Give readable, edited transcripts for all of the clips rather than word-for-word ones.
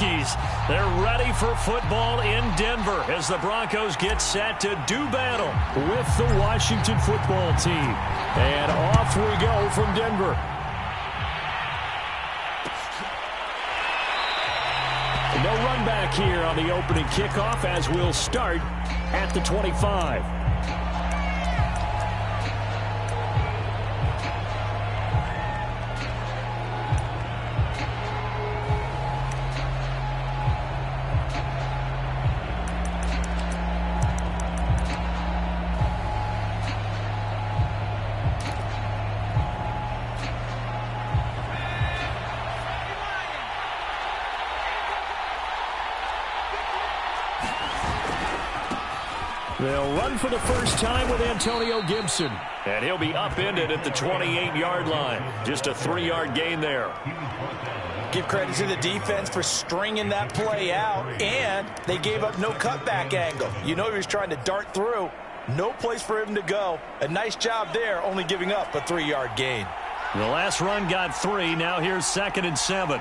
Huskies. They're ready for football in Denver as the Broncos get set to do battle with the Washington football team. And off we go from Denver. No run back here on the opening kickoff as we'll start at the 25. They'll run for the first time with Antonio Gibson. And he'll be upended at the 28-yard line. Just a 3-yard gain there. Give credit to the defense for stringing that play out. And they gave up no cutback angle. You know he was trying to dart through. No place for him to go. A nice job there, only giving up a 3-yard gain. The last run got 3. Now here's 2nd and 7.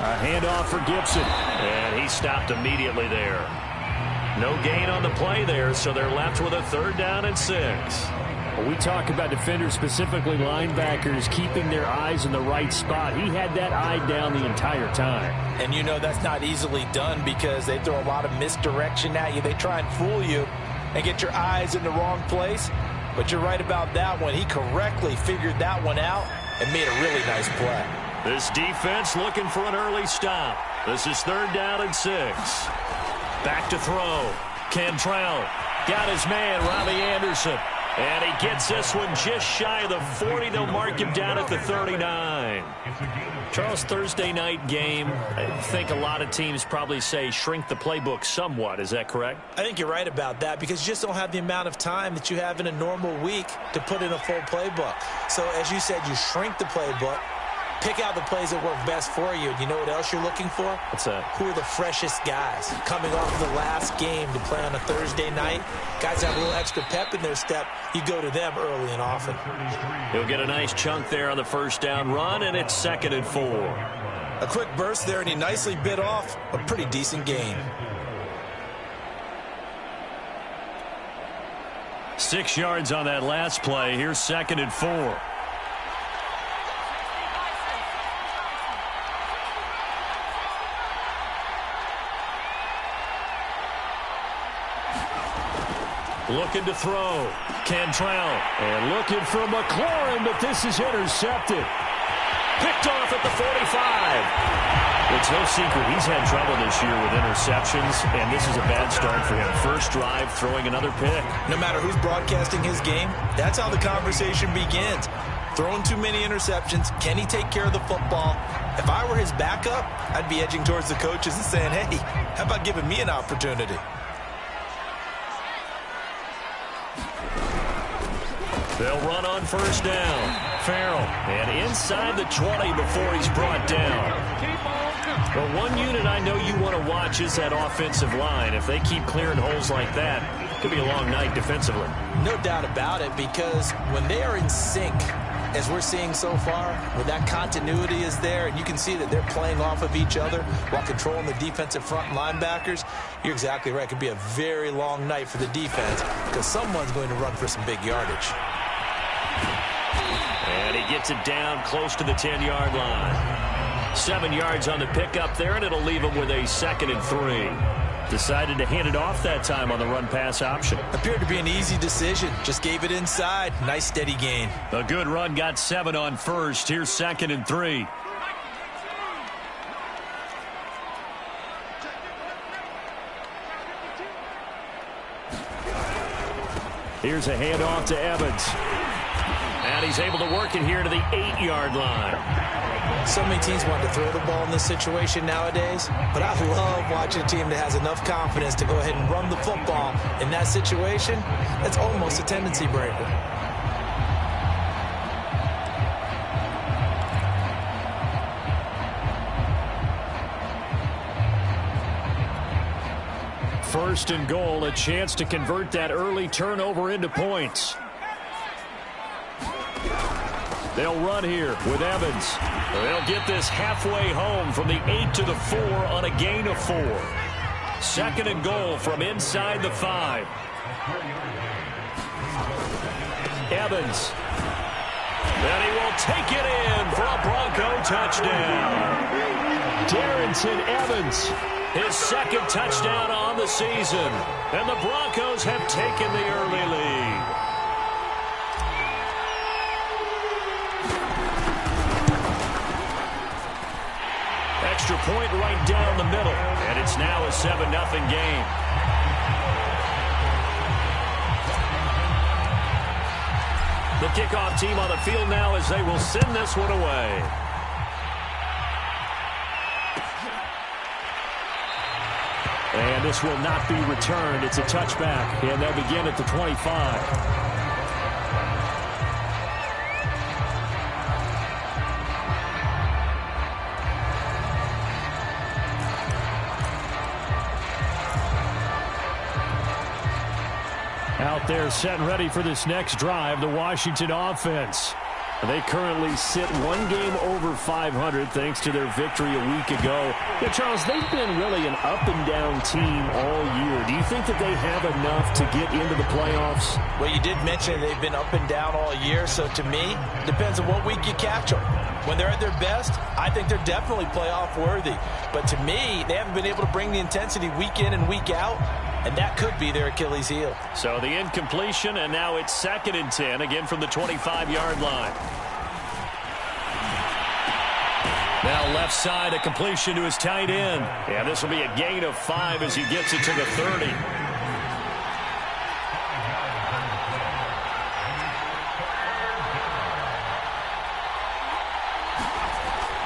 A handoff for Gibson. And he stopped immediately there. No gain on the play there, so they're left with a 3rd down and 6. When we talk about defenders, specifically linebackers, keeping their eyes in the right spot. He had that eye down the entire time. And you know that's not easily done because they throw a lot of misdirection at you. They try and fool you and get your eyes in the wrong place. But you're right about that one. He correctly figured that one out and made a really nice play. This defense looking for an early stop. This is 3rd down and 6. Back to throw. Cantrell got his man, Robbie Anderson. And he gets this one just shy of the 40. They'll mark him down at the 39. Charles, Thursday night game, I think a lot of teams probably say shrink the playbook somewhat. Is that correct? I think you're right about that because you just don't have the amount of time that you have in a normal week to put in a full playbook. So as you said, you shrink the playbook. Pick out the plays that work best for you. You know what else you're looking for? What's that? Who are the freshest guys coming off the last game to play on a Thursday night? Guys have a little extra pep in their step. You go to them early and often. He'll get a nice chunk there on the 1st down run, and it's 2nd and 4. A quick burst there, and he nicely bit off a pretty decent gain. 6 yards on that last play. Here's 2nd and 4. Looking to throw. Cantrell. And looking for McLaurin, but this is intercepted. Picked off at the 45. It's no secret he's had trouble this year with interceptions, and this is a bad start for him. First drive, throwing another pick. No matter who's broadcasting his game, that's how the conversation begins. Throwing too many interceptions. Can he take care of the football? If I were his backup, I'd be edging towards the coaches and saying, hey, how about giving me an opportunity? They'll run on 1st down. Farrell, and inside the 20 before he's brought down. But one unit I know you want to watch is that offensive line. If they keep clearing holes like that, it could be a long night defensively. No doubt about it, because when they are in sync, as we're seeing so far, when that continuity is there, and you can see that they're playing off of each other while controlling the defensive front linebackers, you're exactly right. It could be a very long night for the defense because someone's going to run for some big yardage. And he gets it down close to the 10-yard line. 7 yards on the pickup there, and it'll leave him with a 2nd and 3. Decided to hand it off that time on the run-pass option. Appeared to be an easy decision. Just gave it inside. Nice steady gain. A good run, got 7 on 1st. Here's 2nd and 3. Here's a handoff to Evans. And he's able to work it here to the 8-yard line. So many teams want to throw the ball in this situation nowadays, but I love watching a team that has enough confidence to go ahead and run the football in that situation. That's almost a tendency breaker. First and goal, a chance to convert that early turnover into points. They'll run here with Evans. They'll get this halfway home from the 8 to the 4 on a gain of 4. Second and goal from inside the 5. Evans. And he will take it in for a Bronco touchdown. Darrington Evans, his second touchdown on the season. And the Broncos have taken the early lead. Extra point right down the middle. And it's now a 7-0 game. The kickoff team on the field now as they will send this one away. And this will not be returned. It's a touchback, and they'll begin at the 25. Out there set and ready for this next drive, the Washington offense. They currently sit one game over 500 thanks to their victory a week ago. Yeah, Charles, they've been really an up-and-down team all year. Do you think that they have enough to get into the playoffs? Well, you did mention they've been up and down all year, so to me, depends on what week you catch them. When they're at their best, I think they're definitely playoff worthy. But to me, they haven't been able to bring the intensity week in and week out, and that could be their Achilles heel. So the incompletion, and now it's 2nd and 10, again from the 25-yard line. Now left side, a completion to his tight end. Yeah, this will be a gain of 5 as he gets it to the 30.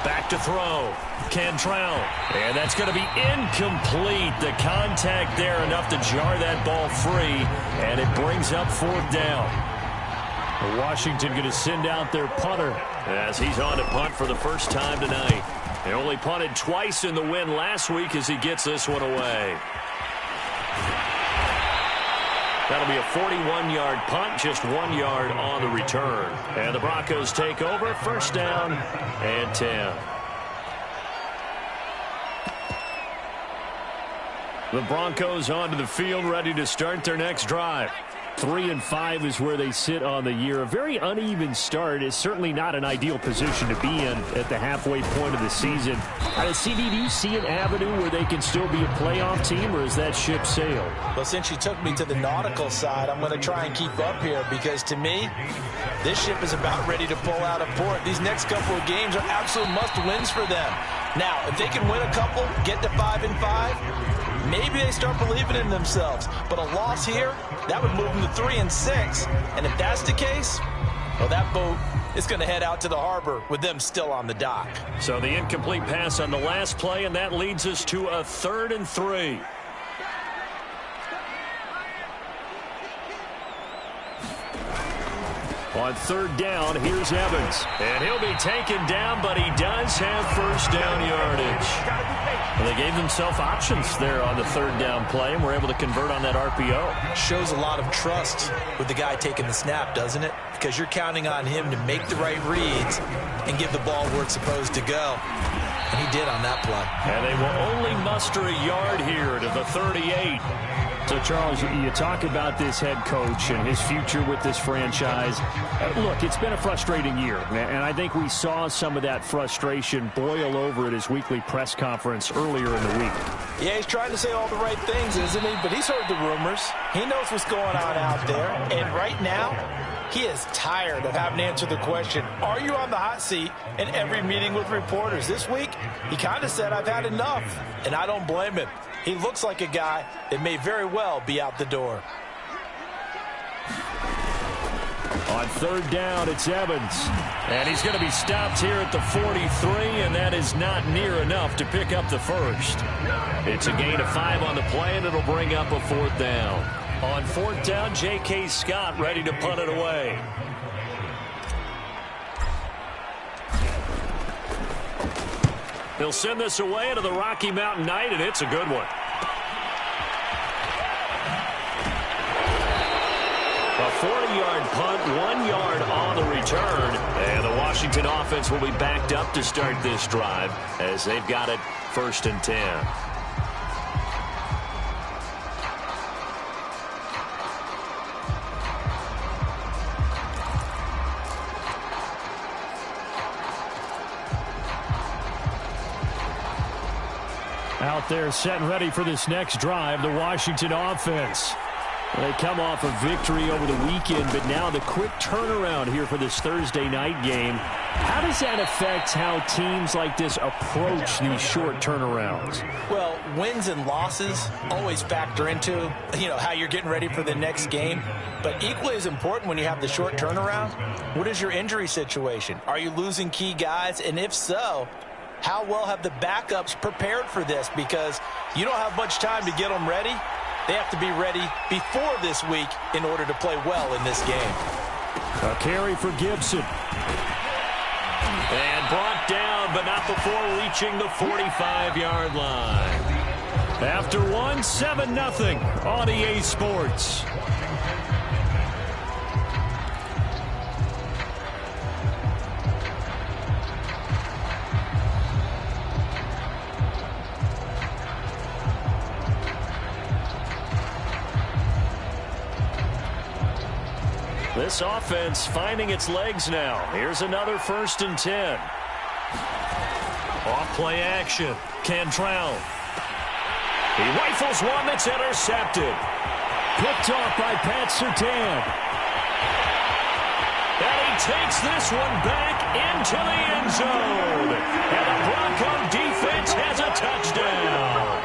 Back to throw. Cantrell. And that's going to be incomplete. The contact there enough to jar that ball free. And it brings up 4th down. Washington going to send out their punter as he's on to punt for the first time tonight. They only punted twice in the win last week as he gets this one away. That'll be a 41-yard punt, just 1 yard on the return. And the Broncos take over, 1st down and 10. The Broncos onto the field, ready to start their next drive. 3-5 is where they sit on the year. A very uneven start is certainly not an ideal position to be in at the halfway point of the season. CD, do you see an avenue where they can still be a playoff team, or is that ship sailed? Well, since you took me to the nautical side, I'm going to try and keep up here because, to me, this ship is about ready to pull out of port. These next couple of games are absolute must-wins for them. Now, if they can win a couple, get to 5-5, maybe they start believing in themselves. But a loss here, that would move them to 3-6. And if that's the case, well, that boat is going to head out to the harbor with them still on the dock. So the incomplete pass on the last play, and that leads us to a 3rd and 3. On 3rd down, here's Evans. And he'll be taken down, but he does have 1st down yardage. Well, they gave themselves options there on the 3rd down play, and were able to convert on that RPO. Shows a lot of trust with the guy taking the snap, doesn't it? Because you're counting on him to make the right reads and give the ball where it's supposed to go. And he did on that play. And they will only muster a yard here to the 38. So, Charles, you talk about this head coach and his future with this franchise. Look, it's been a frustrating year, and I think we saw some of that frustration boil over at his weekly press conference earlier in the week. Yeah, he's trying to say all the right things, isn't he? But he's heard the rumors. He knows what's going on out there. And right now, he is tired of having to answer the question, are you on the hot seat in every meeting with reporters? This week, he kind of said, I've had enough. And I don't blame him. He looks like a guy that may very well be out the door. On 3rd down, it's Evans. And he's going to be stopped here at the 43, and that is not near enough to pick up the 1st. It's a gain of 5 on the play, and it'll bring up a 4th down. On 4th down, J.K. Scott ready to punt it away. He'll send this away into the Rocky Mountain Night, and it's a good one. A 40-yard punt, 1 yard on the return. And the Washington offense will be backed up to start this drive as they've got it 1st and 10. Out there set and ready for this next drive, the Washington offense. They come off a victory over the weekend, but now the quick turnaround here for this Thursday night game. How does that affect how teams like this approach these short turnarounds? Well, wins and losses always factor into, how you're getting ready for the next game. But equally as important when you have the short turnaround, what is your injury situation? Are you losing key guys? And if so, how well have the backups prepared for this? Because you don't have much time to get them ready. They have to be ready before this week in order to play well in this game. A carry for Gibson. And brought down, but not before reaching the 45-yard line. After 7-0 on EA Sports. This offense finding its legs now. Here's another 1st and 10. Off play action. Cantrell. He rifles one that's intercepted. Picked off by Pat Surtain. And he takes this one back into the end zone. And the Bronco defense has a touchdown.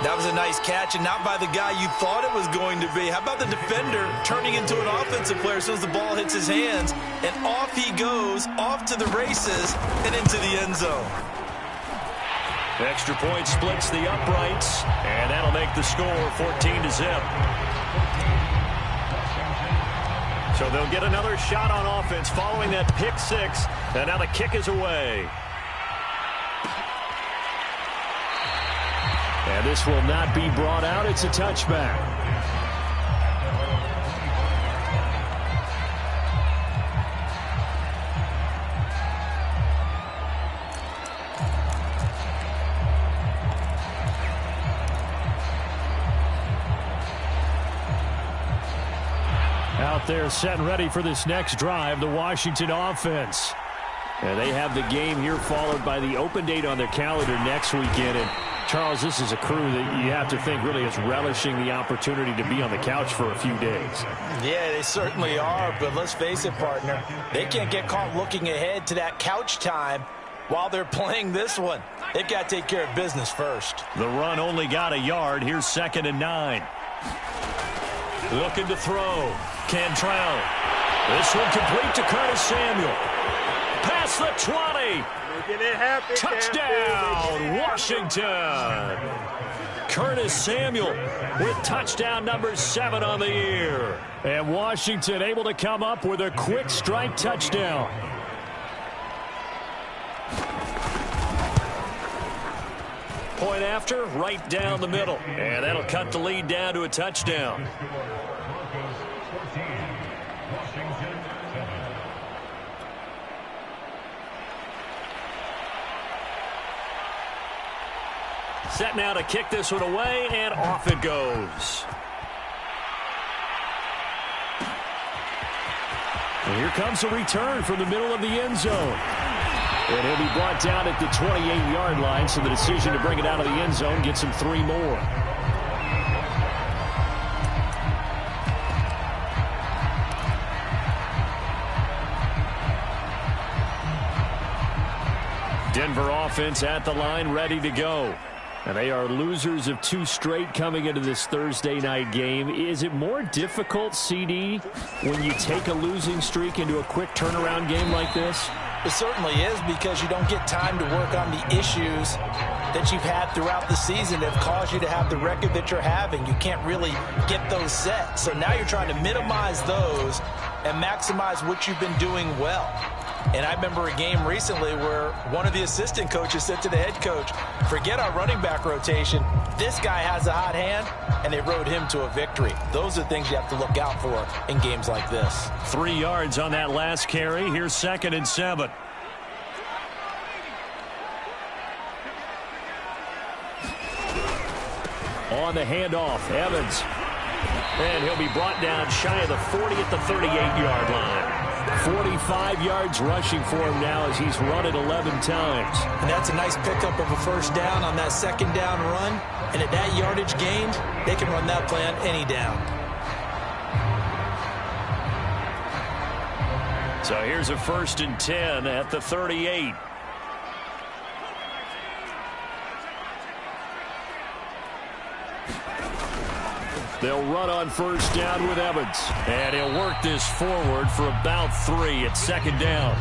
That was a nice catch, and not by the guy you thought it was going to be. How about the defender turning into an offensive player as soon as the ball hits his hands, and off he goes, off to the races, and into the end zone. Extra point splits the uprights, and that'll make the score 14-0. So they'll get another shot on offense following that pick six, and now the kick is away. And this will not be brought out. It's a touchback. Out there set and ready for this next drive, the Washington offense. And they have the game here followed by the open date on their calendar next weekend. And Charles, this is a crew that you have to think really is relishing the opportunity to be on the couch for a few days. Yeah, they certainly are, but let's face it, partner. They can't get caught looking ahead to that couch time while they're playing this one. They've got to take care of business first. The run only got a yard. Here's 2nd and 9. Looking to throw. Cantrell. This one complete to Curtis Samuel. Past the 20. Touchdown, Washington. Curtis Samuel with touchdown number 7 on the year. And Washington able to come up with a quick strike touchdown. Point after, right down the middle. And that'll cut the lead down to a touchdown. Set now to kick this one away, and off it goes. And here comes a return from the middle of the end zone. And he'll be brought down at the 28-yard line, so the decision to bring it out of the end zone gets him 3 more. Denver offense at the line, ready to go. And they are losers of 2 straight coming into this Thursday night game. Is it more difficult, CD, when you take a losing streak into a quick turnaround game like this? It certainly is, because you don't get time to work on the issues that you've had throughout the season that have caused you to have the record that you're having. You can't really get those set. So now you're trying to minimize those and maximize what you've been doing well. And I remember a game recently where one of the assistant coaches said to the head coach, forget our running back rotation. This guy has a hot hand, and they rode him to a victory. Those are things you have to look out for in games like this. 3 yards on that last carry. Here's 2nd and 7. On the handoff, Evans. And he'll be brought down shy of the 40 at the 38-yard line. 45 yards rushing for him now as he's run it 11 times. And that's a nice pickup of a first down on that second down run. And at that yardage gained, they can run that play on any down. So here's a 1st and 10 at the 38. They'll run on first down with Evans. And he'll work this forward for about 3 at 2nd down.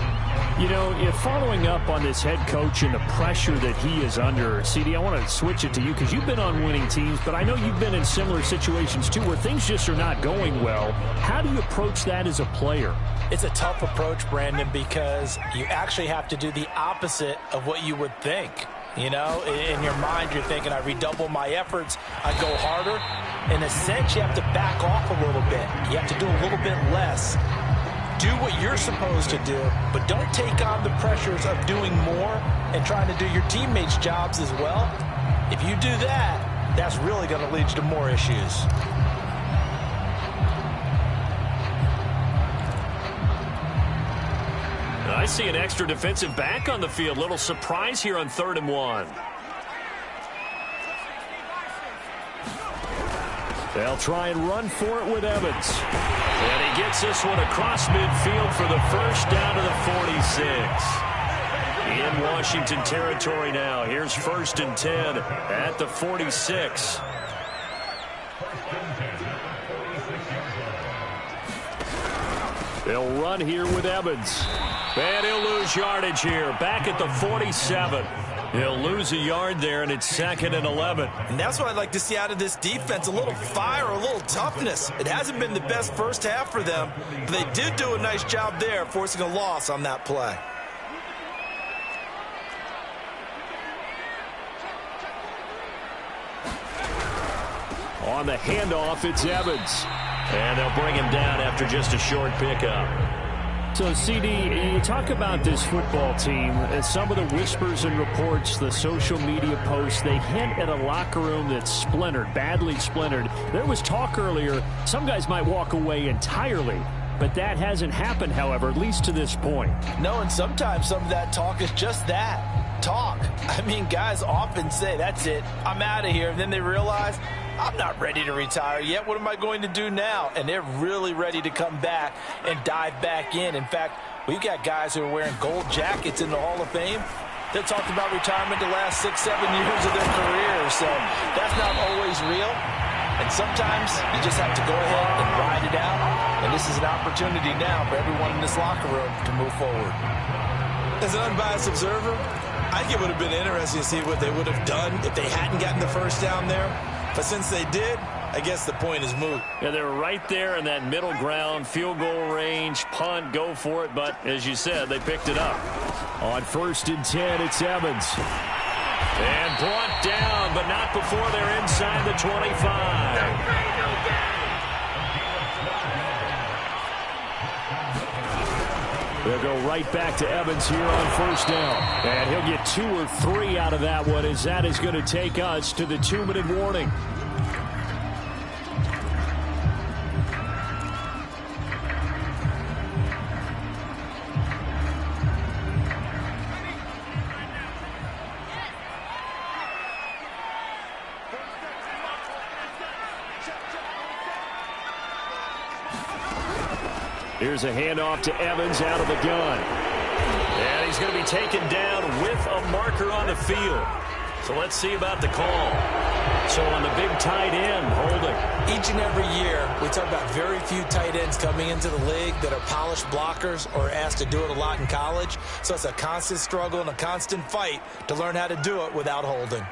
You know, if following up on this head coach and the pressure that he is under, CD, I want to switch it to you because you've been on winning teams, but I know you've been in similar situations too where things just are not going well. How do you approach that as a player? It's a tough approach, Brandon, because you actually have to do the opposite of what you would think. You know, in your mind, you're thinking, I redouble my efforts, I go harder. In a sense, you have to back off a little bit. You have to do a little bit less. Do what you're supposed to do, but don't take on the pressures of doing more and trying to do your teammates' jobs as well. If you do that, that's really going to lead you to more issues. I see an extra defensive back on the field. Little surprise here on 3rd and 1. They'll try and run for it with Evans. And he gets this one across midfield for the first down to the 46. In Washington territory now. Here's 1st and 10 at the 46. They'll run here with Evans. And he'll lose yardage here. Back at the 47. He'll lose a yard there, and it's 2nd and 11. And that's what I'd like to see out of this defense, a little fire, a little toughness. It hasn't been the best first half for them, but they did do a nice job there, forcing a loss on that play. On the handoff, it's Evans. And they'll bring him down after just a short pickup. So, CD, you talk about this football team, some of the whispers and reports, the social media posts, they hint at a locker room that's splintered, badly splintered. There was talk earlier, some guys might walk away entirely, but that hasn't happened, however, at least to this point. No, and sometimes some of that talk is just that, talk. I mean, guys often say, that's it, I'm out of here, and then they realize, I'm not ready to retire yet. What am I going to do now? And they're really ready to come back and dive back in. In fact, we've got guys who are wearing gold jackets in the Hall of Fame. They talked about retirement the last 6-7 years of their career. So that's not always real. And sometimes you just have to go ahead and ride it out. And this is an opportunity now for everyone in this locker room to move forward. As an unbiased observer, I think it would have been interesting to see what they would have done if they hadn't gotten the first down there. But since they did, I guess the point is moot. Yeah, they're right there in that middle ground, field goal range, punt, go for it. But as you said, they picked it up. On 1st and 10, it's Evans. And brought down, but not before they're inside the 25. They'll go right back to Evans here on 1st down. And he'll get 2 or 3 out of that one, as that is going to take us to the 2-minute warning. Here's a handoff to Evans out of the gun. And he's going to be taken down with a marker on the field. So let's see about the call. So on the big tight end, holding. Each and every year, we talk about very few tight ends coming into the league that are polished blockers or asked to do it a lot in college. So it's a constant struggle and a constant fight to learn how to do it without holding.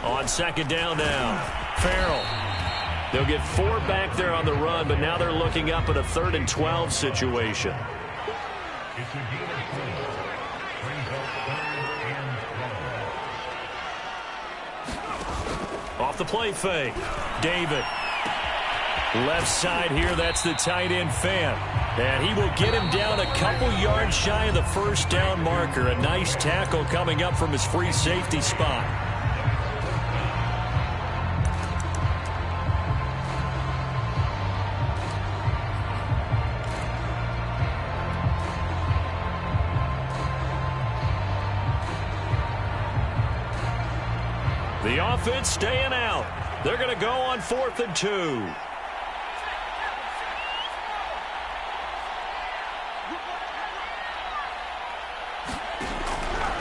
On second down now. Farrell. They'll get 4 back there on the run, but now they're looking up at a 3rd and 12 situation. Off the play fake. David. Left side here, that's the tight end fan. And he will get him down a couple yards shy of the first down marker. A nice tackle coming up from his free safety spot. The offense staying out. They're going to go on 4th and 2.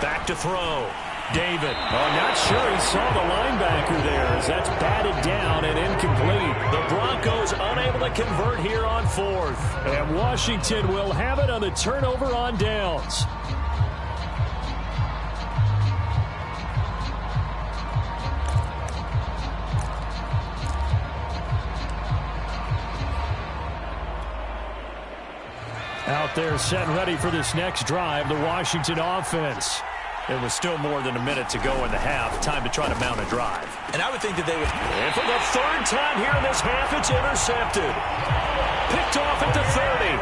Back to throw. David. Oh, not sure he saw the linebacker there as that's batted down and incomplete. The Broncos unable to convert here on 4th. And Washington will have it on the turnover on downs. Out there set and ready for this next drive, the Washington offense. It was still more than a minute to go in the half. Time to try to mount a drive. And I would think that they would. And for the 3rd time here in this half, it's intercepted. Picked off at the 30.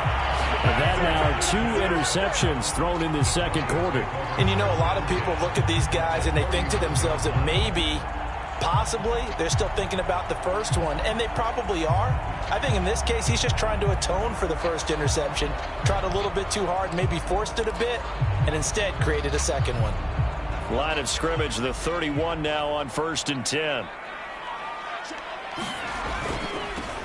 And that now 2 interceptions thrown in this second quarter. And you know, a lot of people look at these guys and they think to themselves that maybe, possibly, they're still thinking about the first one. And they probably are. I think in this case, he's just trying to atone for the first interception. Tried a little bit too hard, maybe forced it a bit, and instead created a second one. Line of scrimmage, the 31 now on 1st and 10.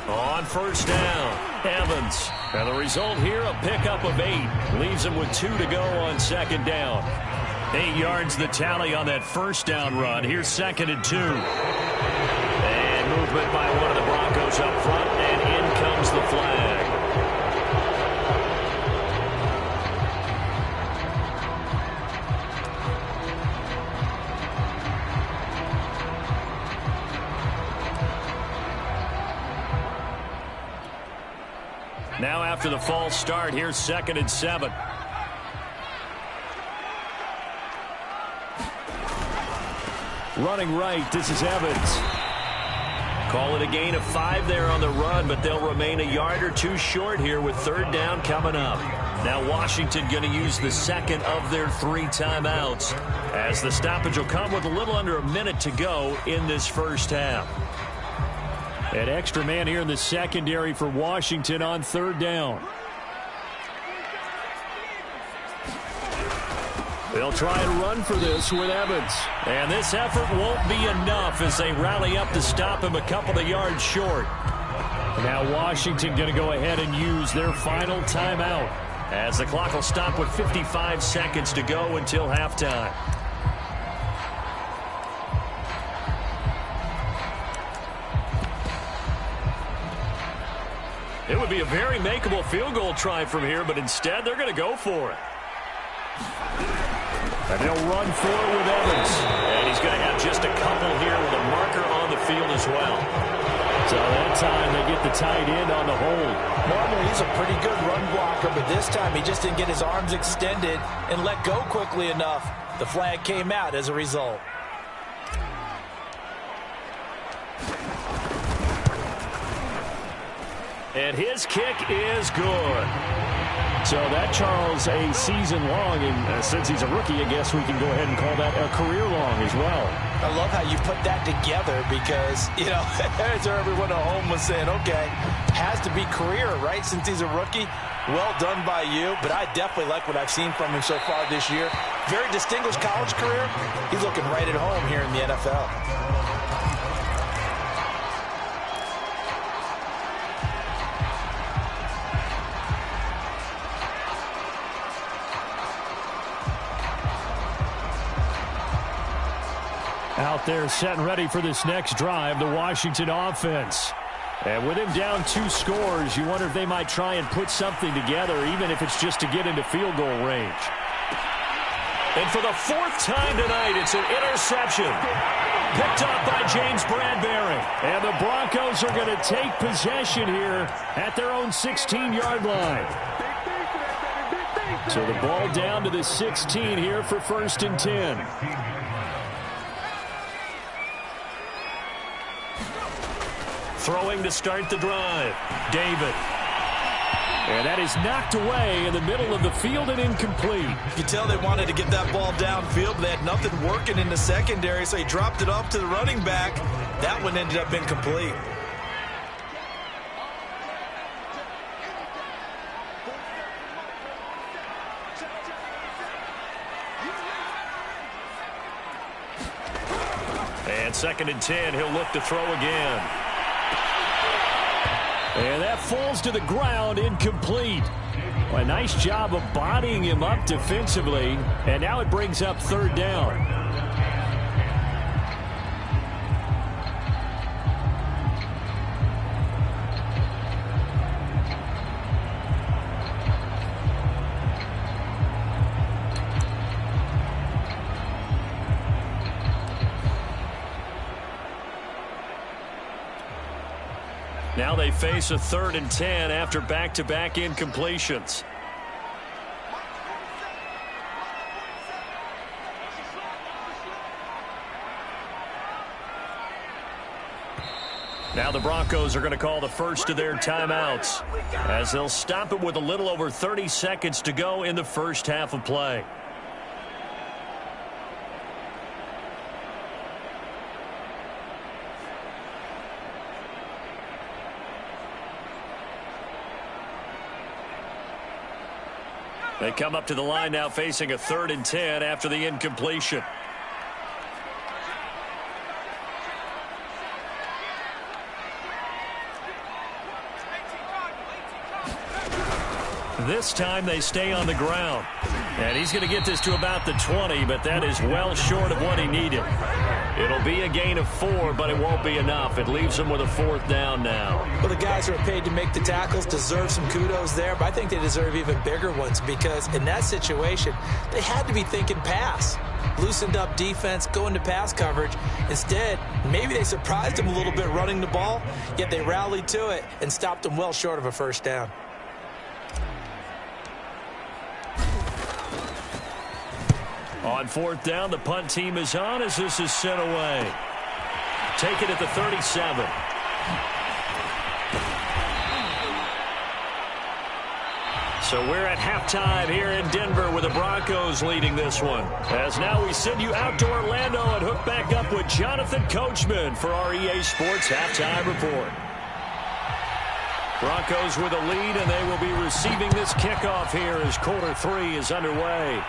On 1st down, Evans. And the result here, a pickup of 8. Leaves him with 2 to go on 2nd down. 8 yards the tally on that 1st down run. Here's 2nd and 2. And movement by one of the Broncos up front, and in comes the flag. Now after the false start, here's 2nd and 7. Running right, this is Evans. Call it a gain of 5 there on the run, but they'll remain a yard or 2 short here with 3rd down coming up. Now Washington going to use the 2nd of their 3 timeouts, as the stoppage will come with a little under a minute to go in this first half. An extra man here in the secondary for Washington on 3rd down. They'll try and run for this with Evans. And this effort won't be enough as they rally up to stop him a couple of yards short. Now Washington going to go ahead and use their final timeout, as the clock will stop with 55 seconds to go until halftime. It would be a very makeable field goal try from here, but instead they're going to go for it. And they'll run for it with Evans. And he's going to have just a couple here with a marker on the field as well. So that time they get the tight end on the hold. Normally he's a pretty good run blocker, but this time he just didn't get his arms extended and let go quickly enough. The flag came out as a result. And his kick is good. So that, Charles, a season long, and since he's a rookie, I guess we can go ahead and call that a career long as well. I love how you put that together because, you know, as everyone at home was saying, okay, has to be career, right, since he's a rookie. Well done by you, but I definitely like what I've seen from him so far this year. Very distinguished college career. He's looking right at home here in the NFL. Out there set and ready for this next drive, the Washington offense. And with him down 2 scores, you wonder if they might try and put something together, even if it's just to get into field goal range. And for the 4th time tonight, it's an interception. Picked up by James Bradbury. And the Broncos are going to take possession here at their own 16-yard line. So the ball down to the 16 here for 1st and 10. Throwing to start the drive. David. And that is knocked away in the middle of the field and incomplete. You can tell they wanted to get that ball downfield, but they had nothing working in the secondary, so he dropped it off to the running back. That one ended up incomplete. And 2nd and 10, he'll look to throw again. And that falls to the ground, incomplete. Well, a nice job of bodying him up defensively, and now it brings up 3rd down. Now they face a 3rd and 10 after back-to-back incompletions. Now the Broncos are going to call the first of their timeouts as they'll stop it with a little over 30 seconds to go in the first half of play. They come up to the line now facing a 3rd and 10 after the incompletion. This time they stay on the ground. And he's going to get this to about the 20, but that is well short of what he needed. It'll be a gain of 4, but it won't be enough. It leaves him with a 4th down now. Well, the guys who are paid to make the tackles deserve some kudos there, but I think they deserve even bigger ones because in that situation, they had to be thinking pass. Loosened up defense, going to pass coverage. Instead, maybe they surprised him a little bit running the ball, yet they rallied to it and stopped him well short of a 1st down. On 4th down, the punt team is on as this is sent away. Take it at the 37. So we're at halftime here in Denver with the Broncos leading this one. As now we send you out to Orlando and hook back up with Jonathan Coachman for our EA Sports Halftime Report. Broncos with a lead, and they will be receiving this kickoff here as quarter 3 is underway.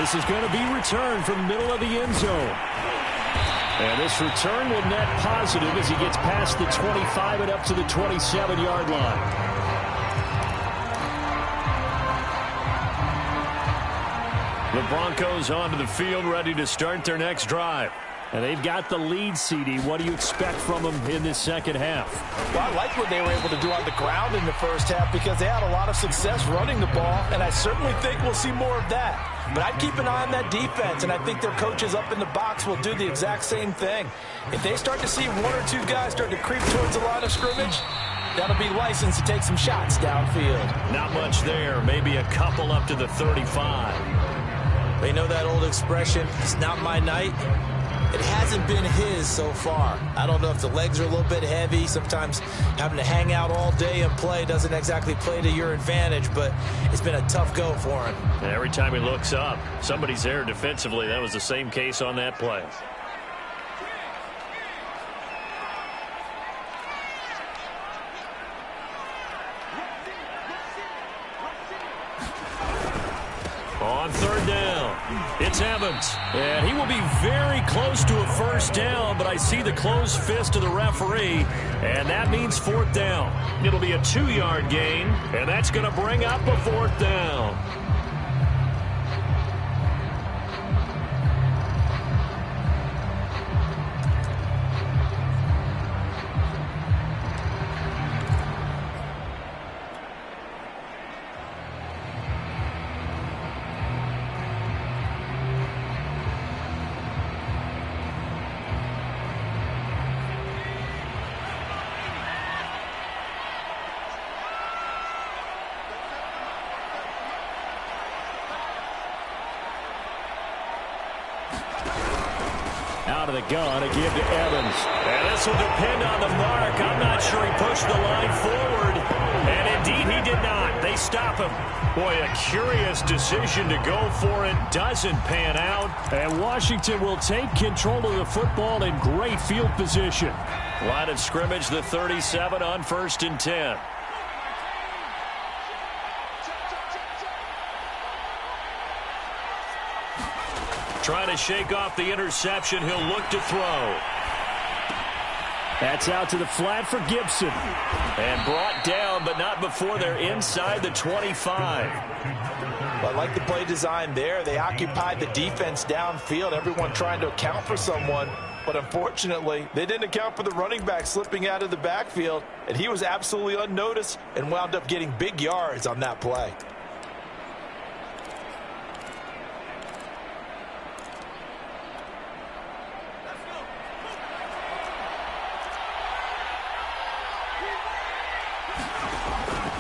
This is going to be returned from the middle of the end zone. And this return will net positive as he gets past the 25 and up to the 27-yard line. The Broncos onto the field ready to start their next drive. And they've got the lead, CD. What do you expect from them in this second half? Well, I like what they were able to do on the ground in the first half because they had a lot of success running the ball, and I certainly think we'll see more of that. But I'd keep an eye on that defense, and I think their coaches up in the box will do the exact same thing. If they start to see 1 or 2 guys start to creep towards the line of scrimmage, that'll be licensed to take some shots downfield. Not much there. Maybe a couple up to the 35. They know that old expression, it's not my night. It hasn't been his so far. I don't know if the legs are a little bit heavy. Sometimes having to hang out all day and play doesn't exactly play to your advantage, but it's been a tough go for him. And every time he looks up, somebody's there defensively. That was the same case on that play. On 3rd down, it's Evans. And he will be very close to a 1st down, but I see the closed fist of the referee, and that means 4th down. It'll be a 2-yard gain, and that's going to bring up a 4th down. Out of the gun, a give to Evans. And this will depend on the mark. I'm not sure he pushed the line forward. And indeed, he did not. They stop him. Boy, a curious decision to go for it. Doesn't pan out. And Washington will take control of the football in great field position. Line of scrimmage, the 37 on 1st and 10. Trying to shake off the interception. He'll look to throw. That's out to the flat for Gibson. And brought down, but not before they're inside the 25. Well, I like the play design there. They occupied the defense downfield, everyone trying to account for someone. But unfortunately, they didn't account for the running back slipping out of the backfield. And he was absolutely unnoticed and wound up getting big yards on that play.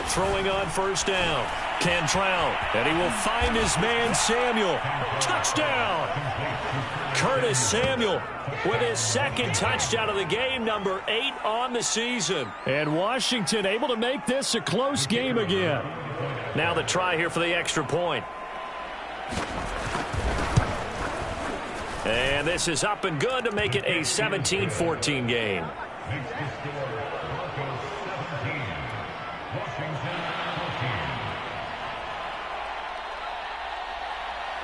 Throwing on 1st down. Cantrell. And he will find his man, Samuel. Touchdown! Curtis Samuel with his 2nd touchdown of the game, number 8 on the season. And Washington able to make this a close game again. Now the try here for the extra point. And this is up and good to make it a 17-14 game.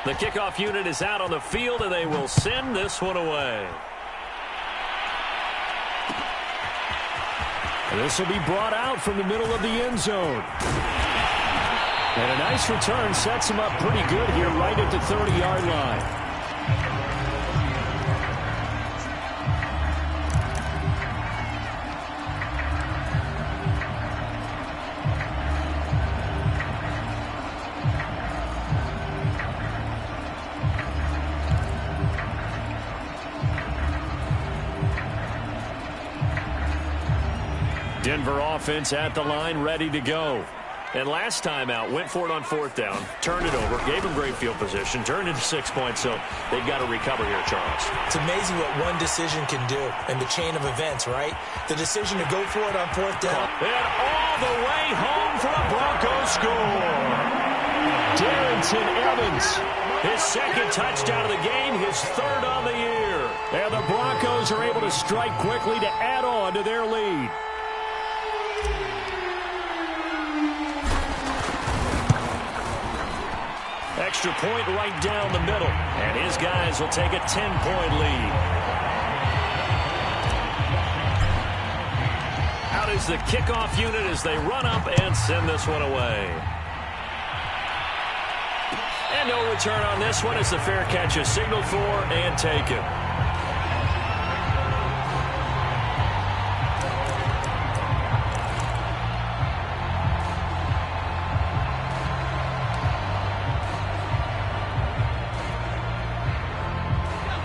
The kickoff unit is out on the field, and they will send this one away. This will be brought out from the middle of the end zone. And a nice return sets him up pretty good here right at the 30-yard line. Denver offense at the line, ready to go. And last time out, went for it on 4th down, turned it over, gave him great field position, turned into 6 points, so they've got to recover here, Charles. It's amazing what one decision can do in the chain of events, right? The decision to go for it on 4th down. And all the way home for a Broncos score. Darrington Evans. His 2nd touchdown of the game, his 3rd on the year. And the Broncos are able to strike quickly to add on to their lead. Extra point right down the middle. And his guys will take a 10-point lead. Out is the kickoff unit as they run up and send this one away. And no return on this one as the fair catch is signaled for and taken.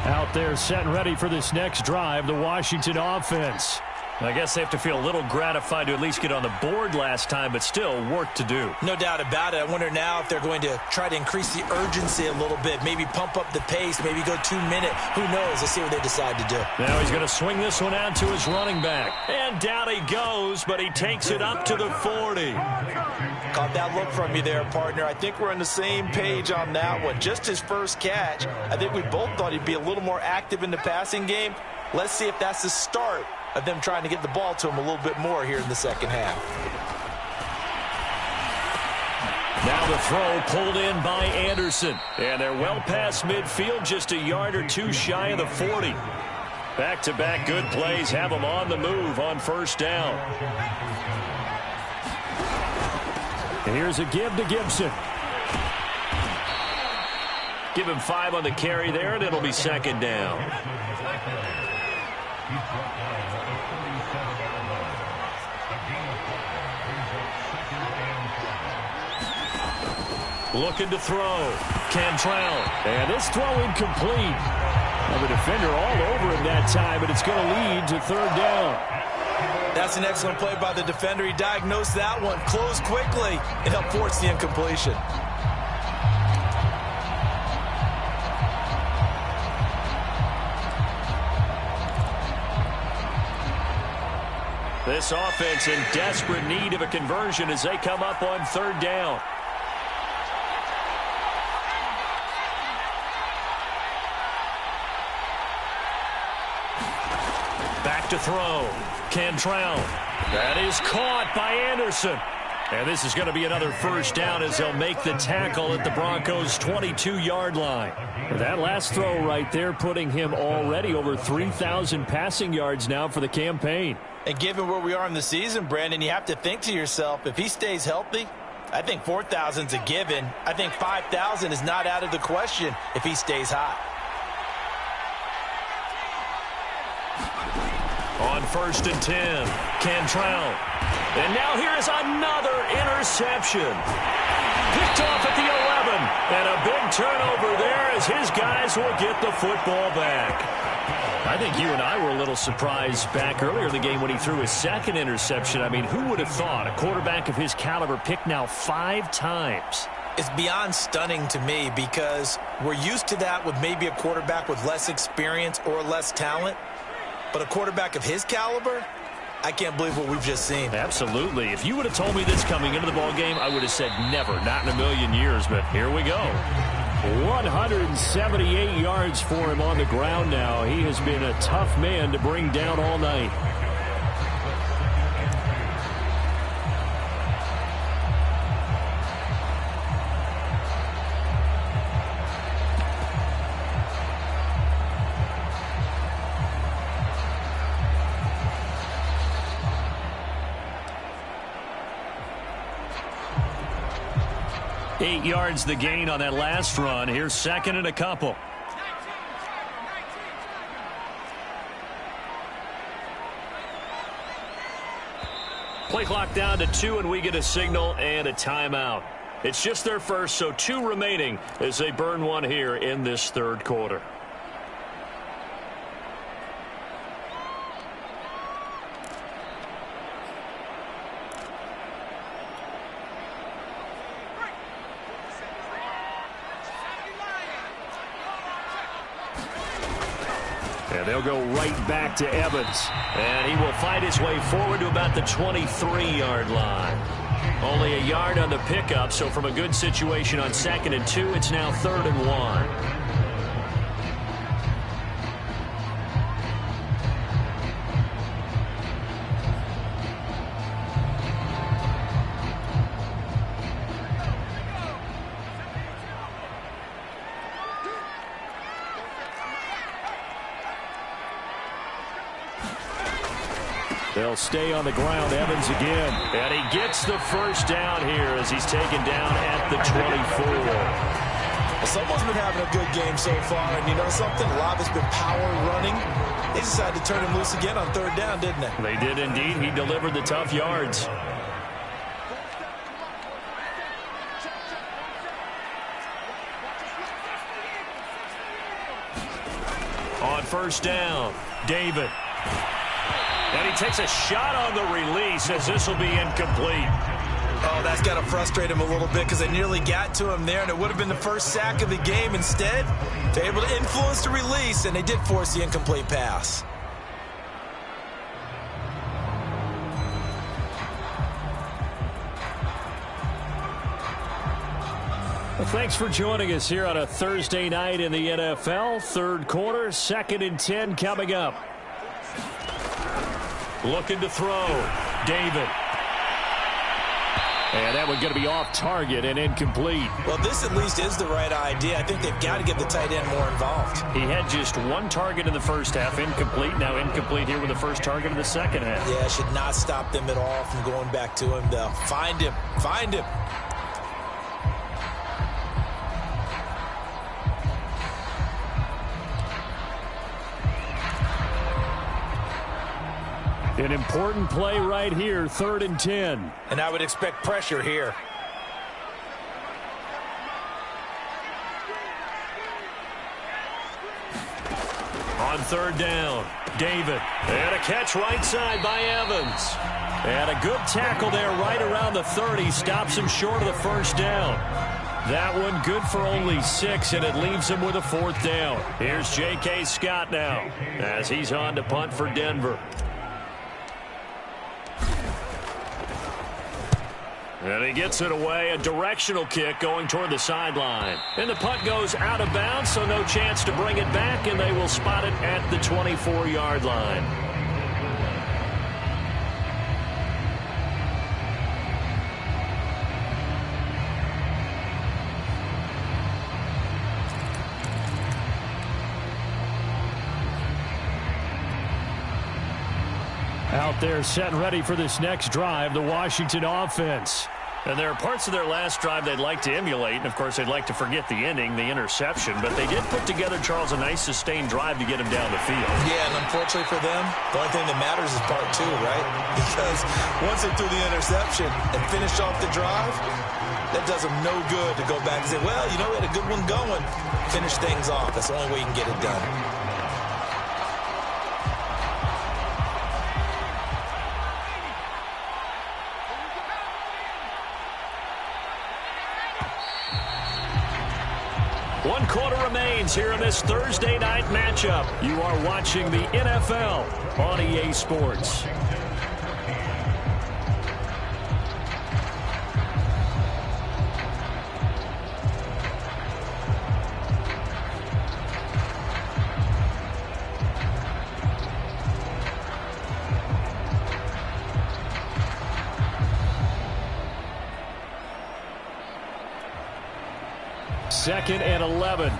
Out there set and ready for this next drive, the Washington offense. I guess they have to feel a little gratified to at least get on the board last time, but still work to do. No doubt about it. I wonder now if they're going to try to increase the urgency a little bit, maybe pump up the pace, maybe go 2-minute. Who knows? Let's see what they decide to do. Now he's going to swing this one out to his running back. And down he goes, but he takes it up to the 40. Caught that look from you there, partner. I think we're on the same page on that one. Just his first catch. I think we both thought he'd be a little more active in the passing game. Let's see if that's the start of them trying to get the ball to him a little bit more here in the second half. Now the throw pulled in by Anderson. And they're well past midfield, just a yard or two shy of the 40. Back-to-back good plays have them on the move on 1st down. And here's a give to Gibson. Give him 5 on the carry there, and it'll be 2nd down. Looking to throw. Cantrell. And this throw incomplete. Well, the defender all over him that time, but it's going to lead to 3rd down. That's an excellent play by the defender. He diagnosed that one, closed quickly, and helped force the incompletion. This offense in desperate need of a conversion as they come up on third down. Back to throw. Cantrell. That is caught by Anderson. And this is going to be another first down as they'll make the tackle at the Broncos' 22-yard line. That last throw right there putting him already over 3,000 passing yards now for the campaign. And given where we are in the season, Brandon, you have to think to yourself, if he stays healthy, I think 4,000 is a given. I think 5,000 is not out of the question if he stays hot. On 1st and 10, Cantrell. And now here is another interception. Picked off at the 11. And a big turnover there as his guys will get the football back. I think you and I were a little surprised back earlier in the game when he threw his second interception. I mean, who would have thought a quarterback of his caliber picked now 5 times? It's beyond stunning to me because we're used to that with maybe a quarterback with less experience or less talent. But a quarterback of his caliber, I can't believe what we've just seen. Absolutely. If you would have told me this coming into the ballgame, I would have said never, not in a million years. But here we go. 178 yards for him on the ground now. He has been a tough man to bring down all night. Yards the gain on that last run. Here's second and a couple. Play clock down to 2, and we get a signal and a timeout. It's just their first, so 2 remaining as they burn one here in this third quarter. And they'll go right back to Evans. And he will fight his way forward to about the 23-yard line. Only a yard on the pickup, so from a good situation on 2nd and 2, it's now 3rd and 1. They'll stay on the ground. Evans again. And he gets the first down here as he's taken down at the 24. Well, someone's been having a good game so far. And you know something? A lot has been power running. They decided to turn him loose again on 3rd down, didn't they? They did indeed. He delivered the tough yards. On 1st down, David. And he takes a shot on the release as this will be incomplete. Oh, that's got to frustrate him a little bit because they nearly got to him there, and it would have been the first sack of the game. Instead, they're able to influence the release, and they did force the incomplete pass. Well, thanks for joining us here on a Thursday night in the NFL. Third quarter, 2nd and 10 coming up. Looking to throw. David. And that one's going to be off target and incomplete. Well, this at least is the right idea. I think they've got to get the tight end more involved. He had just 1 target in the first half, incomplete. Now incomplete here with the first target in the second half. Yeah, should not stop them at all from going back to him, though. Find him. Find him. An important play right here, 3rd and 10. And I would expect pressure here. On 3rd down, David. And a catch right side by Evans. And a good tackle there right around the 30. Stops him short of the first down. That one good for only 6, and it leaves him with a 4th down. Here's J.K. Scott now as he's on to punt for Denver. And he gets it away, a directional kick going toward the sideline. And the punt goes out of bounds, so no chance to bring it back, and they will spot it at the 24-yard line. Out there set and ready for this next drive, the Washington offense. And there are parts of their last drive they'd like to emulate, and of course they'd like to forget the ending, the interception, but they did put together, Charles, a nice sustained drive to get him down the field. Yeah, and unfortunately for them, the only thing that matters is part two, right? Because once they threw the interception and finished off the drive, that does them no good to go back and say, well, you know, we had a good one going. Finish things off. That's the only way you can get it done. One quarter remains here in this Thursday night matchup. You are watching the NFL on EA Sports. Second and 11.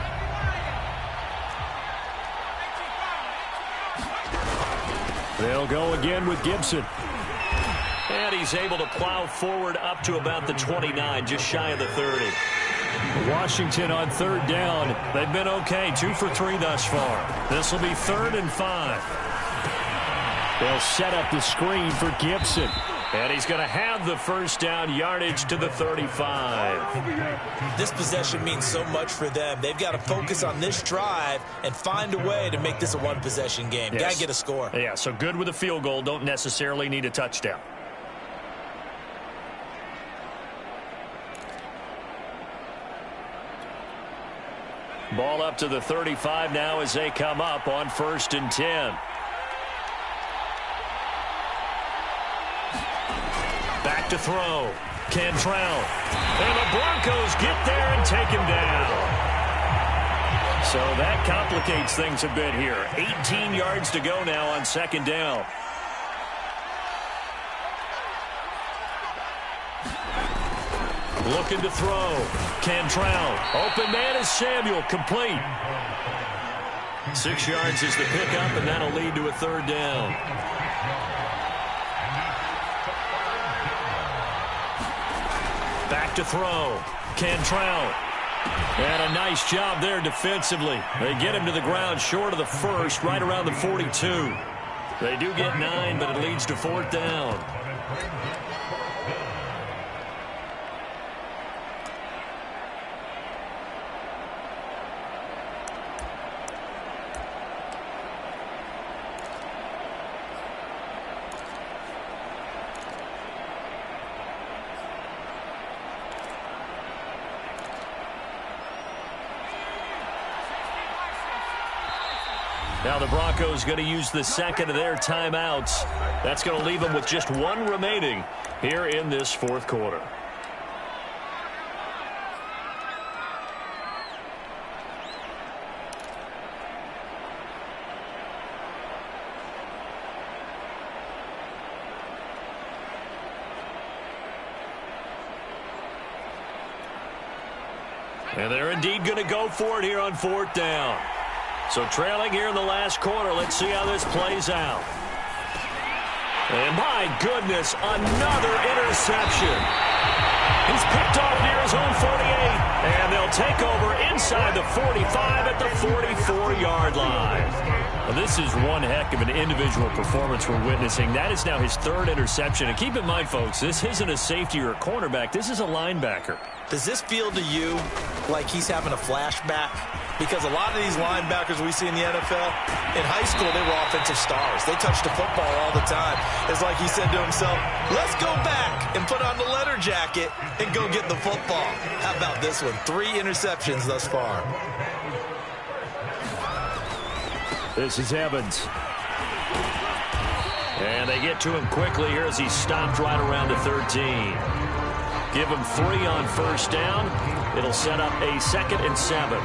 They'll go again with Gibson. And he's able to plow forward up to about the 29, just shy of the 30. Washington on third down. They've been okay, 2 for 3 thus far. This will be 3rd and 5. They'll set up the screen for Gibson. And he's going to have the first down, yardage to the 35. This possession means so much for them. They've got to focus on this drive and find a way to make this a one-possession game. Yes. Got to get a score. Yeah, so good with a field goal. Don't necessarily need a touchdown. Ball up to the 35 now as they come up on 1st and 10. Back to throw. Cantrell. And the Broncos get there and take him down. So that complicates things a bit here. 18 yards to go now on 2nd down. Looking to throw. Cantrell. Open man is Samuel. Complete. 6 yards is the pickup, and that'll lead to a 3rd down. Back to throw. Cantrell. And a nice job there defensively. They get him to the ground short of the 1st, right around the 42. They do get 9, but it leads to 4th down. Now the Broncos going to use the second of their timeouts. That's going to leave them with just 1 remaining here in this 4th quarter. And they're indeed going to go for it here on 4th down. So trailing here in the last quarter. Let's see how this plays out. And my goodness, another interception. He's picked off near his own 48. And they'll take over inside the 45 at the 44-yard line. Well, this is one heck of an individual performance we're witnessing. That is now his 3rd interception. And keep in mind, folks, this isn't a safety or a cornerback. This is a linebacker. Does this feel to you like he's having a flashback? Because a lot of these linebackers we see in the NFL, in high school, they were offensive stars. They touched the football all the time. It's like he said to himself, let's go back and put on the leather jacket and go get the football. How about this one? 3 interceptions thus far. This is Evans. And they get to him quickly here as he's stopped right around the 13. Give him 3 on first down. It'll set up a 2nd and 7.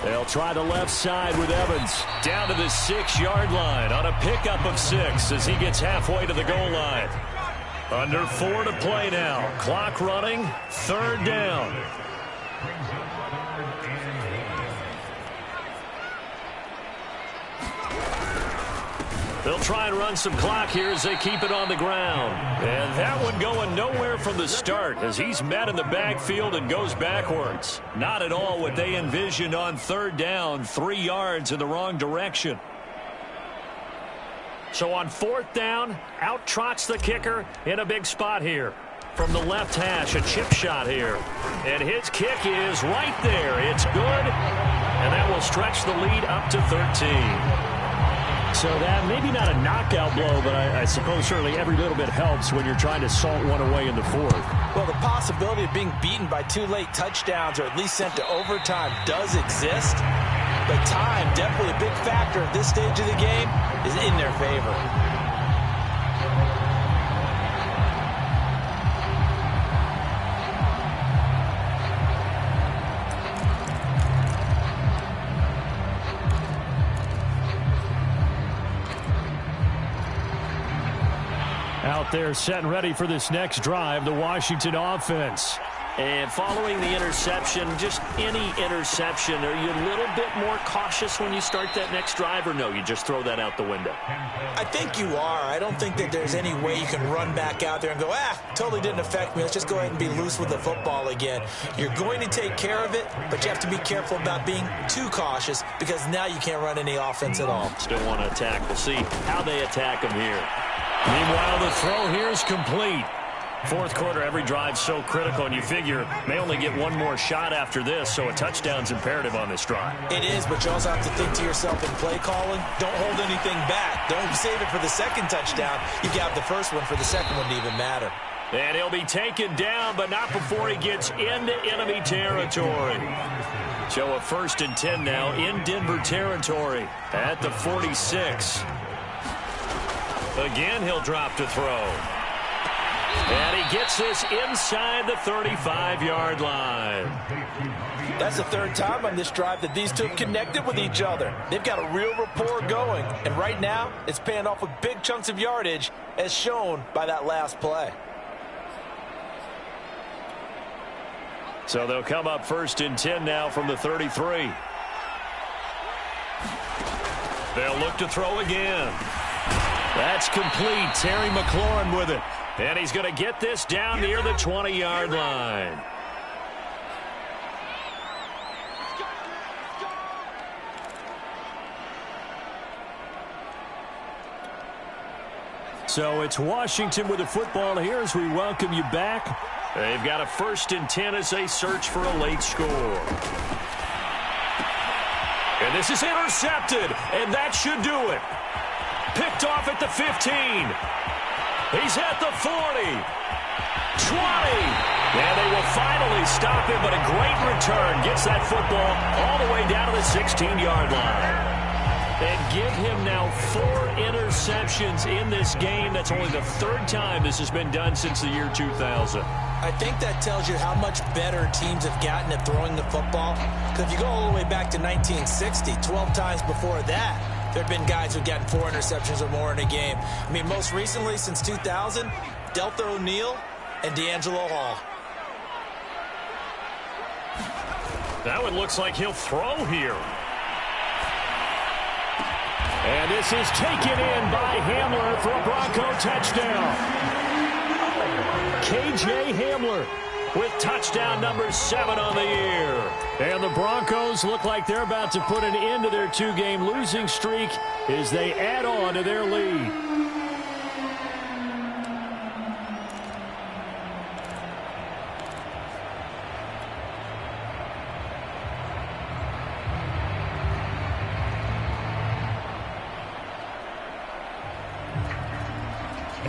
They'll try the left side with Evans. Down to the 6-yard line on a pickup of 6 as he gets halfway to the goal line. Under 4 to play now. Clock running. 3rd down. They'll try and run some clock here as they keep it on the ground. And that one going nowhere from the start as he's met in the backfield and goes backwards. Not at all what they envisioned on 3rd down. 3 yards in the wrong direction. So on 4th down, out trots the kicker in a big spot here. From the left hash, a chip shot here. And his kick is right there. It's good. And that will stretch the lead up to 13. So that maybe not a knockout blow, but I suppose certainly every little bit helps when you're trying to salt one away in the 4th. Well, the possibility of being beaten by 2 late touchdowns or at least sent to overtime does exist. But time, definitely a big factor at this stage of the game, is in their favor. Out there set and ready for this next drive, the Washington offense. And following the interception, just any interception, are you a little bit more cautious when you start that next drive, or no, you just throw that out the window? I think you are. I don't think that there's any way you can run back out there and go, totally didn't affect me. Let's just go ahead and be loose with the football again. You're going to take care of it, but you have to be careful about being too cautious because now you can't run any offense at all. Still want to attack. We'll see how they attack them here. Meanwhile, the throw here is complete. 4th quarter, every drive's so critical, and you figure may only get one more shot after this, so a touchdown's imperative on this drive. It is, but you also have to think to yourself in play calling, don't hold anything back. Don't save it for the 2nd touchdown. You got the first one for the 2nd one to even matter. And he'll be taken down, but not before he gets into enemy territory. So a 1st and 10 now in Denver territory at the 46. Again, he'll drop to throw. And he gets this inside the 35-yard line. That's the 3rd time on this drive that these two have connected with each other. They've got a real rapport going. And right now, it's paying off with big chunks of yardage, as shown by that last play. So they'll come up 1st and 10 now from the 33. They'll look to throw again. That's complete. Terry McLaurin with it. And he's going to get this down near the 20-yard line. So it's Washington with the football here as we welcome you back. They've got a 1st and 10 as they search for a late score. And this is intercepted, and that should do it. Picked off at the 15. He's at the 40. 20. And they will finally stop him, but a great return gets that football all the way down to the 16-yard line. And give him now 4 interceptions in this game. That's only the 3rd time this has been done since the year 2000. I think that tells you how much better teams have gotten at throwing the football. Because if you go all the way back to 1960, 12 times before that, there have been guys who've gotten 4 interceptions or more in a game. I mean, most recently, since 2000, Deltha O'Neal and D'Angelo Hall. That one looks like he'll throw here. And this is taken in by Hamler for a Bronco touchdown. K.J. Hamler with touchdown number 7 on the year. And the Broncos look like they're about to put an end to their 2-game losing streak as they add on to their lead.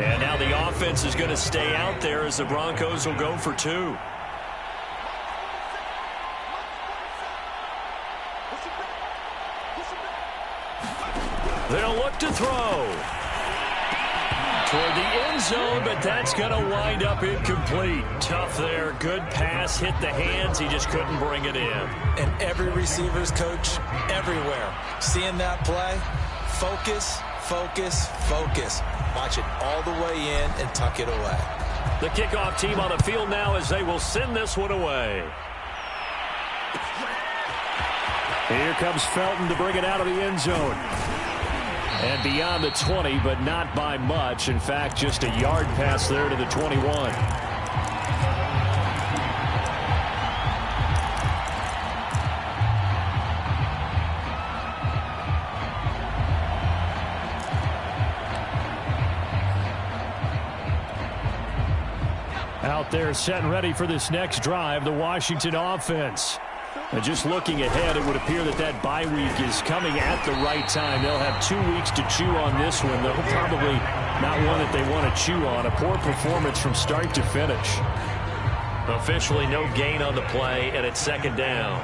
And now the offense is going to stay out there as the Broncos will go for two. They'll look to throw toward the end zone, but that's going to wind up incomplete. Tough there. Good pass. Hit the hands. He just couldn't bring it in. And every receiver's coach everywhere, seeing that play, focus, focus, focus. Watch it all the way in and tuck it away. The kickoff team on the field now as they will send this one away. Here comes Felton to bring it out of the end zone. And beyond the 20, but not by much. In fact, just a yard pass there to the 21. Out there set and ready for this next drive, the Washington offense. And just looking ahead, it would appear that that bye week is coming at the right time. They'll have 2 weeks to chew on this one. They'll probably not one that they want to chew on. A poor performance from start to finish. Officially no gain on the play, and it's second down.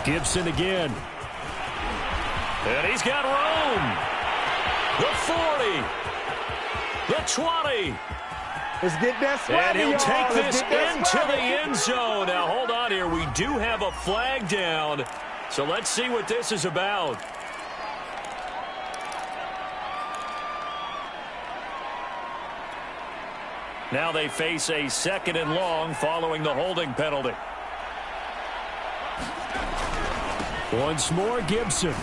Gibson again. And he's got room. The 40. The 20. Let's get that swagger, and he'll take this into swagger. the end zone. Now, hold on here. We do have a flag down. So let's see what this is about. Now they face a second and long following the holding penalty. Once more, Gibson.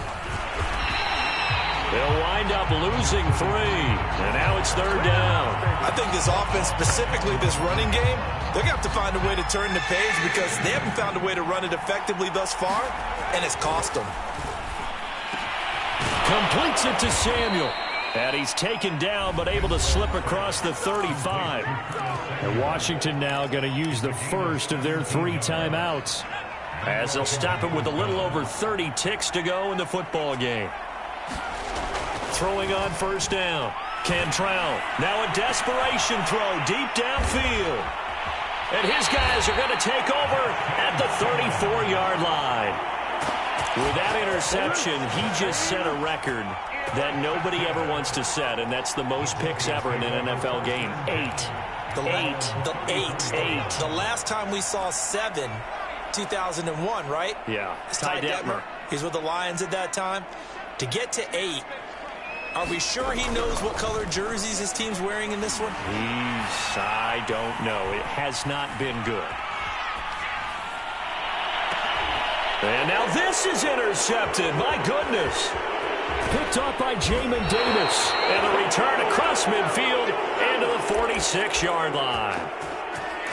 They'll wind up losing 3. And now it's third down. I think this offense, specifically this running game, they're going to have to find a way to turn the page because they haven't found a way to run it effectively thus far, and it's cost them. Completes it to Samuel. And he's taken down but able to slip across the 35. And Washington now going to use the first of their 3 timeouts, as they'll stop it with a little over 30 ticks to go in the football game. Throwing on first down. Cantrell. Now a desperation throw deep downfield. And his guys are going to take over at the 34-yard line. With that interception, he just set a record that nobody ever wants to set, and that's the most picks ever in an NFL game. 8. The last time we saw 7, 2001, right? Yeah. It's Ty Detmer. He's with the Lions at that time. To get to 8, are we sure he knows what color jerseys his team's wearing in this one? I don't know. It has not been good. And now this is intercepted. My goodness. Picked off by Jamin Davis. And the return across midfield into the 46-yard line.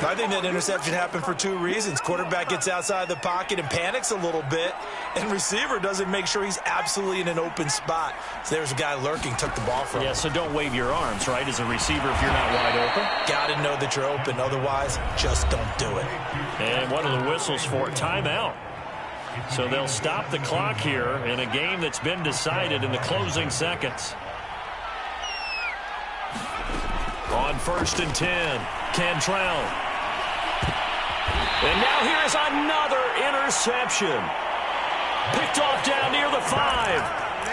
I think that interception happened for 2 reasons. Quarterback gets outside the pocket and panics a little bit, and receiver doesn't make sure he's absolutely in an open spot. So there's a guy lurking, took the ball from him. Yeah, so don't wave your arms, right, as a receiver if you're not wide open. Got to know that you're open. Otherwise, just don't do it. And what are the whistles for? Timeout. So they'll stop the clock here in a game that's been decided in the closing seconds. On 1st and 10, Cantrell. And now here is another interception. Picked off down near the 5.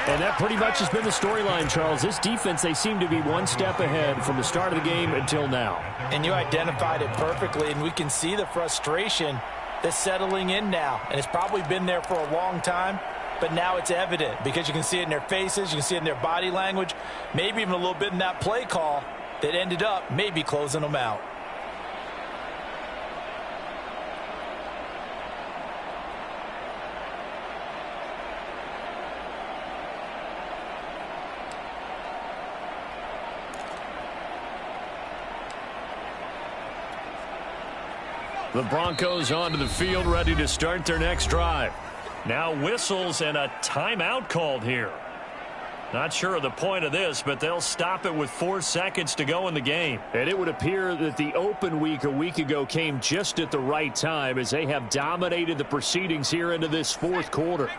And that pretty much has been the storyline, Charles. This defense, they seem to be one step ahead from the start of the game until now. And you identified it perfectly, and we can see the frustration that's settling in now. And it's probably been there for a long time, but now it's evident because you can see it in their faces, you can see it in their body language, maybe even a little bit in that play call that ended up maybe closing them out. The Broncos onto the field, ready to start their next drive. Now whistles and a timeout called here. Not sure of the point of this, but they'll stop it with 4 seconds to go in the game. And it would appear that the open week a week ago came just at the right time as they have dominated the proceedings here into this fourth quarter.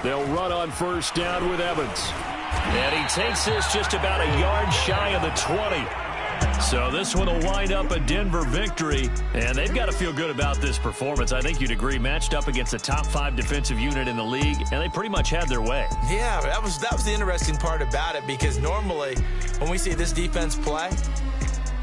They'll run on first down with Evans. And he takes this just about a yard shy of the 20. So this one will wind up a Denver victory, and they've got to feel good about this performance. I think you'd agree, matched up against the top 5 defensive unit in the league, and they pretty much had their way. Yeah, that was the interesting part about it, because normally when we see this defense play,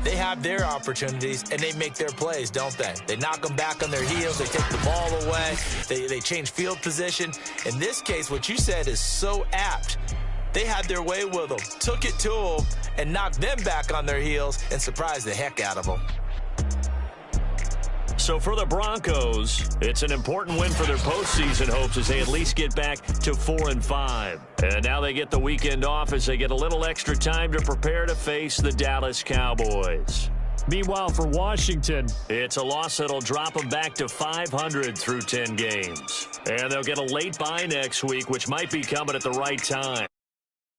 they have their opportunities, and they make their plays, don't they? They knock them back on their heels. They take the ball away. They change field position. In this case, what you said is so apt. They had their way with them, took it to them, and knocked them back on their heels and surprised the heck out of them. So for the Broncos, it's an important win for their postseason hopes as they at least get back to 4-5. And now they get the weekend off as they get a little extra time to prepare to face the Dallas Cowboys. Meanwhile, for Washington, it's a loss that'll drop them back to 500 through 10 games. And they'll get a late bye next week, which might be coming at the right time.